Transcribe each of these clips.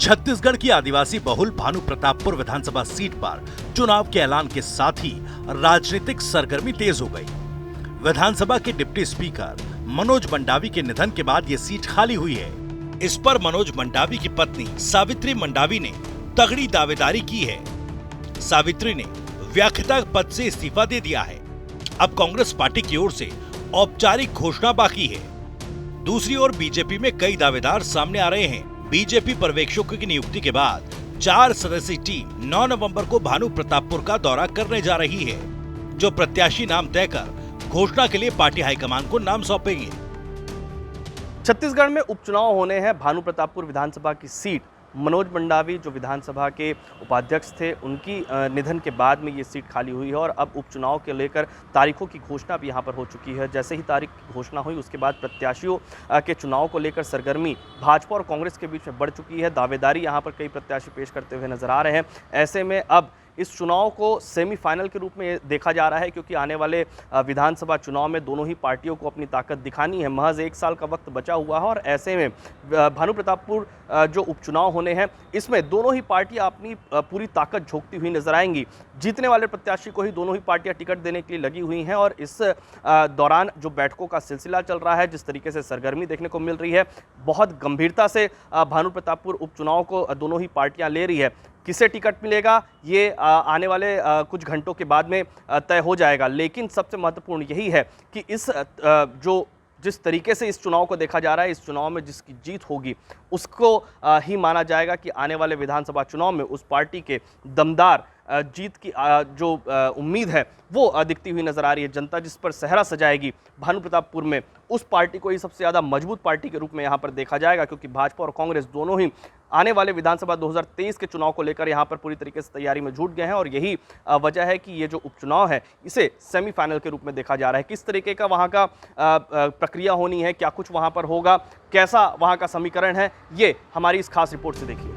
छत्तीसगढ़ की आदिवासी बहुल भानु प्रतापपुर विधानसभा सीट पर चुनाव के ऐलान के साथ ही राजनीतिक सरगर्मी तेज हो गई। विधानसभा के डिप्टी स्पीकर मनोज मंडावी के निधन के बाद ये सीट खाली हुई है। इस पर मनोज मंडावी की पत्नी सावित्री मंडावी ने तगड़ी दावेदारी की है। सावित्री ने व्याख्याता पद से इस्तीफा दे दिया है। अब कांग्रेस पार्टी की ओर से औपचारिक घोषणा बाकी है। दूसरी ओर बीजेपी में कई दावेदार सामने आ रहे हैं। बीजेपी पर्यवेक्षकों की नियुक्ति के बाद 4 सदस्यीय टीम 9 नवंबर को भानु प्रतापपुर का दौरा करने जा रही है, जो प्रत्याशी नाम तय कर घोषणा के लिए पार्टी हाईकमान को नाम सौंपेंगे। छत्तीसगढ़ में उपचुनाव होने हैं। भानु प्रतापपुर विधानसभा की सीट मनोज मंडावी जो विधानसभा के उपाध्यक्ष थे, उनकी निधन के बाद में ये सीट खाली हुई है और अब उपचुनाव के लेकर तारीखों की घोषणा भी यहाँ पर हो चुकी है। जैसे ही तारीख की घोषणा हुई उसके बाद प्रत्याशियों के चुनाव को लेकर सरगर्मी भाजपा और कांग्रेस के बीच में बढ़ चुकी है। दावेदारी यहाँ पर कई प्रत्याशी पेश करते हुए नजर आ रहे हैं। ऐसे में अब इस चुनाव को सेमीफाइनल के रूप में देखा जा रहा है, क्योंकि आने वाले विधानसभा चुनाव में दोनों ही पार्टियों को अपनी ताकत दिखानी है। महज 1 साल का वक्त बचा हुआ है और ऐसे में भानु प्रतापपुर जो उपचुनाव होने हैं, इसमें दोनों ही पार्टियां अपनी पूरी ताकत झोंकती हुई नजर आएंगी। जीतने वाले प्रत्याशी को ही दोनों ही पार्टियां टिकट देने के लिए लगी हुई हैं और इस दौरान जो बैठकों का सिलसिला चल रहा है, जिस तरीके से सरगर्मी देखने को मिल रही है, बहुत गंभीरता से भानु प्रतापपुर उपचुनाव को दोनों ही पार्टियां ले रही है। किसे टिकट मिलेगा ये आने वाले कुछ घंटों के बाद में तय हो जाएगा। लेकिन सबसे महत्वपूर्ण यही है कि जिस तरीके से इस चुनाव को देखा जा रहा है, इस चुनाव में जिसकी जीत होगी उसको ही माना जाएगा कि आने वाले विधानसभा चुनाव में उस पार्टी के दमदार जीत की जो उम्मीद है वो दिखती हुई नजर आ रही है। जनता जिस पर सेहरा सजाएगी भानु प्रतापपुर में, उस पार्टी को ही सबसे ज़्यादा मजबूत पार्टी के रूप में यहाँ पर देखा जाएगा, क्योंकि भाजपा और कांग्रेस दोनों ही आने वाले विधानसभा 2023 के चुनाव को लेकर यहाँ पर पूरी तरीके से तैयारी में जुट गए हैं और यही वजह है कि ये जो उपचुनाव है इसे सेमीफाइनल के रूप में देखा जा रहा है। किस तरीके का वहाँ का प्रक्रिया होनी है, क्या कुछ वहाँ पर होगा, कैसा वहाँ का समीकरण है, ये हमारी इस खास रिपोर्ट से देखिए।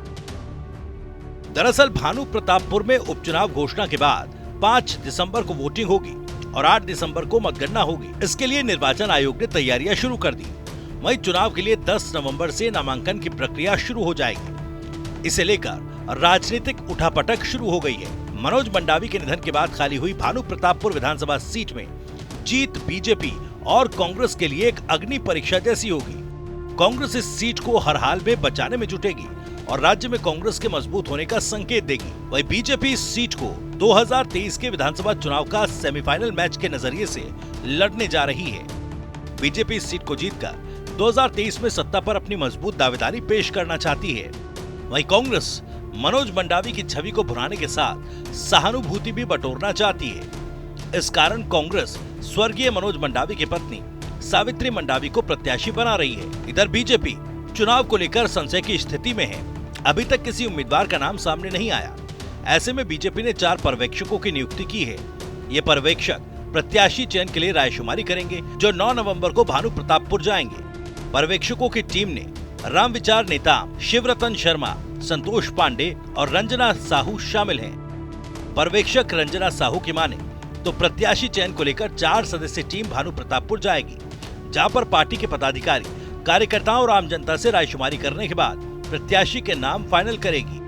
दरअसल भानु प्रतापपुर में उपचुनाव घोषणा के बाद 5 दिसंबर को वोटिंग होगी और 8 दिसंबर को मतगणना होगी। इसके लिए निर्वाचन आयोग ने तैयारियां शुरू कर दी। वहीं चुनाव के लिए 10 नवंबर से नामांकन की प्रक्रिया शुरू हो जाएगी। इसे लेकर राजनीतिक उठापटक शुरू हो गई है। मनोज मंडावी के निधन के बाद खाली हुई भानु प्रतापपुर विधानसभा सीट में जीत बीजेपी और कांग्रेस के लिए एक अग्नि परीक्षा जैसी होगी। कांग्रेस इस सीट को हर हाल में बचाने में जुटेगी और राज्य में कांग्रेस के मजबूत होने का संकेत देगी। वहीं बीजेपी इस सीट को 2023 के विधानसभा चुनाव का सेमीफाइनल मैच के नजरिए से लड़ने जा रही है। बीजेपी इस सीट को जीतकर 2023 में सत्ता पर अपनी मजबूत दावेदारी पेश करना चाहती है। वहीं कांग्रेस मनोज मंडावी की छवि को भुनाने के साथ सहानुभूति भी बटोरना चाहती है। इस कारण कांग्रेस स्वर्गीय मनोज मंडावी की पत्नी सावित्री मंडावी को प्रत्याशी बना रही है। इधर बीजेपी चुनाव को लेकर संशय की स्थिति में है। अभी तक किसी उम्मीदवार का नाम सामने नहीं आया। ऐसे में बीजेपी ने 4 पर्यवेक्षकों की नियुक्ति की है। ये पर्यवेक्षक प्रत्याशी चयन के लिए रायशुमारी करेंगे, जो 9 नवंबर को भानु प्रतापपुर जाएंगे। पर्यवेक्षकों की टीम ने राम विचार नेताम, शिवरतन शर्मा, संतोष पांडे और रंजना साहू शामिल हैं। पर्यवेक्षक रंजना साहू की माने तो प्रत्याशी चयन को लेकर 4 सदस्यीय टीम भानु प्रतापपुर जाएगी, जहाँ पर पार्टी के पदाधिकारी कार्यकर्ताओं और आम जनता से रायशुमारी करने के बाद प्रत्याशी के नाम फाइनल करेगी।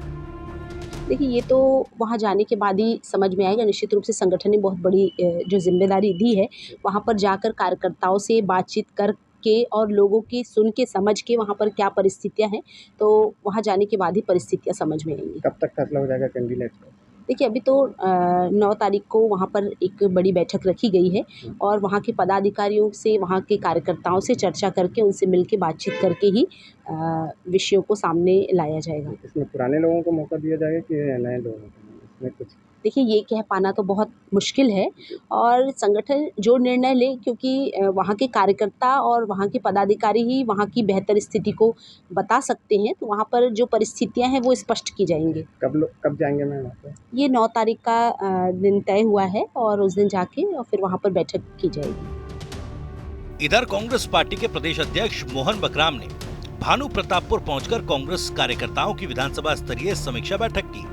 देखिए, ये तो वहाँ जाने के बाद ही समझ में आएगा। निश्चित रूप से संगठन ने बहुत बड़ी जो जिम्मेदारी दी है, वहाँ पर जाकर कार्यकर्ताओं से बातचीत करके और लोगों की सुन के समझ के वहाँ पर क्या परिस्थितियाँ हैं, तो वहाँ जाने के बाद ही परिस्थितियाँ समझ में आएंगी। कब तक फैसला हो जाएगा कैंडिडेट का? देखिए, अभी तो 9 तारीख को वहाँ पर एक बड़ी बैठक रखी गई है और वहाँ के पदाधिकारियों से, वहाँ के कार्यकर्ताओं से चर्चा करके, उनसे मिलके बातचीत करके ही विषयों को सामने लाया जाएगा। इसमें पुराने लोगों को मौका दिया जाएगा कि नए लोगों को? इसमें कुछ देखिए, ये कह पाना तो बहुत मुश्किल है और संगठन जो निर्णय ले, क्योंकि वहाँ के कार्यकर्ता और वहाँ के पदाधिकारी ही वहाँ की बेहतर स्थिति को बता सकते हैं, तो वहाँ पर जो परिस्थितियाँ हैं वो स्पष्ट की जाएंगी। कब जाएंगे मैम वहाँ पर? ये 9 तारीख का दिन तय हुआ है और उस दिन जाके और फिर वहाँ पर बैठक की जाएगी। इधर कांग्रेस पार्टी के प्रदेश अध्यक्ष मोहन बकराम ने भानु प्रतापपुर पहुंचकर कांग्रेस कार्यकर्ताओं की विधानसभा स्तरीय समीक्षा बैठक की।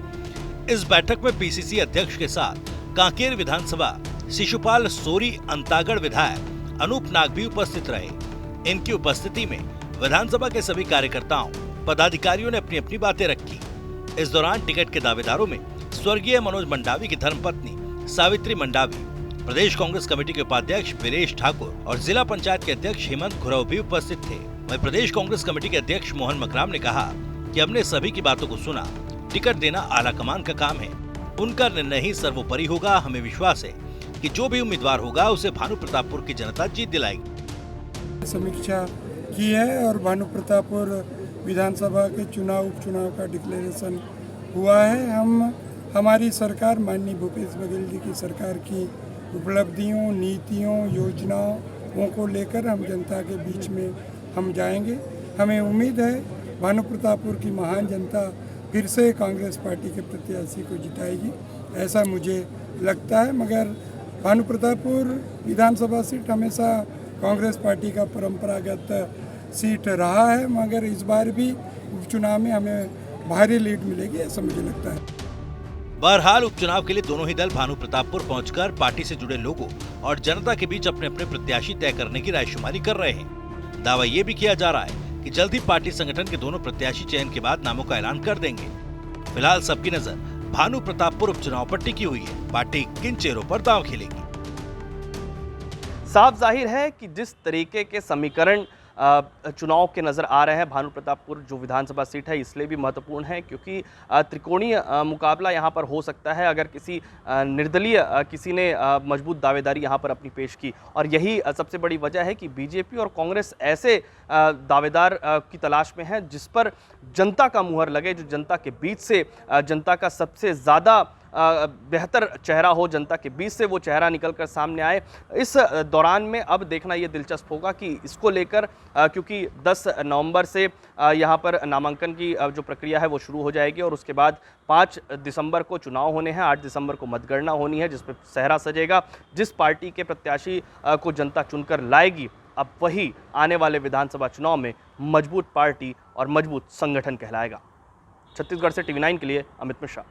इस बैठक में पीसीसी अध्यक्ष के साथ कांकेर विधानसभा शिशुपाल सोरी, अंतागढ़ विधायक अनूप नाग भी उपस्थित रहे। इनकी उपस्थिति में विधानसभा के सभी कार्यकर्ताओं पदाधिकारियों ने अपनी अपनी बातें रखी। इस दौरान टिकट के दावेदारों में स्वर्गीय मनोज मंडावी की धर्मपत्नी सावित्री मंडावी, प्रदेश कांग्रेस कमेटी के उपाध्यक्ष वीरेश ठाकुर और जिला पंचायत के अध्यक्ष हेमंत घुरव भी उपस्थित थे। वहीं प्रदेश कांग्रेस कमेटी के अध्यक्ष मोहन मकराम ने कहा कि हमने सभी की बातों को सुना, टिकट देना आला कमान का काम है, उनका निर्णय ही सर्वोपरि होगा। हमें विश्वास है कि जो भी उम्मीदवार होगा उसे भानु प्रतापपुर की जनता जीत दिलाएगी। समीक्षा की है और भानु प्रतापपुर विधानसभा के उपचुनाव का डिक्लेरेशन हुआ है। हमारी सरकार माननीय भूपेश बघेल जी की सरकार की उपलब्धियों, नीतियों, योजनाओं को लेकर हम जनता के बीच में हम जाएंगे। हमें उम्मीद है भानु प्रतापपुर की महान जनता फिर से कांग्रेस पार्टी के प्रत्याशी को जिताएगी, ऐसा मुझे लगता है। मगर भानु प्रतापपुर विधानसभा सीट हमेशा कांग्रेस पार्टी का परंपरागत सीट रहा है, मगर इस बार भी उपचुनाव में हमें भारी लीड मिलेगी, ऐसा मुझे लगता है। बहरहाल उपचुनाव के लिए दोनों ही दल भानु प्रतापपुर पहुंचकर पार्टी से जुड़े लोगों और जनता के बीच अपने अपने प्रत्याशी तय करने की रायशुमारी कर रहे हैं। दावा ये भी किया जा रहा है कि जल्द ही पार्टी संगठन के दोनों प्रत्याशी चयन के बाद नामों का ऐलान कर देंगे। फिलहाल सबकी नजर भानु प्रतापपुर उपचुनाव पर टिकी हुई है। पार्टी किन चेहरों पर दांव खेलेगी? साफ जाहिर है कि जिस तरीके के समीकरण चुनाव के नज़र आ रहे हैं, भानु प्रतापपुर जो विधानसभा सीट है इसलिए भी महत्वपूर्ण है क्योंकि त्रिकोणीय मुकाबला यहाँ पर हो सकता है अगर किसी निर्दलीय किसी ने मजबूत दावेदारी यहाँ पर अपनी पेश की। और यही सबसे बड़ी वजह है कि बीजेपी और कांग्रेस ऐसे दावेदार की तलाश में है जिस पर जनता का मुहर लगे, जो जनता के बीच से जनता का सबसे ज़्यादा बेहतर चेहरा हो, जनता के बीच से वो चेहरा निकलकर सामने आए। इस दौरान में अब देखना ये दिलचस्प होगा कि इसको लेकर क्योंकि 10 नवंबर से यहाँ पर नामांकन की जो प्रक्रिया है वो शुरू हो जाएगी और उसके बाद 5 दिसंबर को चुनाव होने हैं, 8 दिसंबर को मतगणना होनी है जिस पर सेहरा सजेगा। जिस पार्टी के प्रत्याशी को जनता चुनकर लाएगी, अब वही आने वाले विधानसभा चुनाव में मजबूत पार्टी और मजबूत संगठन कहलाएगा। छत्तीसगढ़ से TV9 के लिए अमित मिश्रा।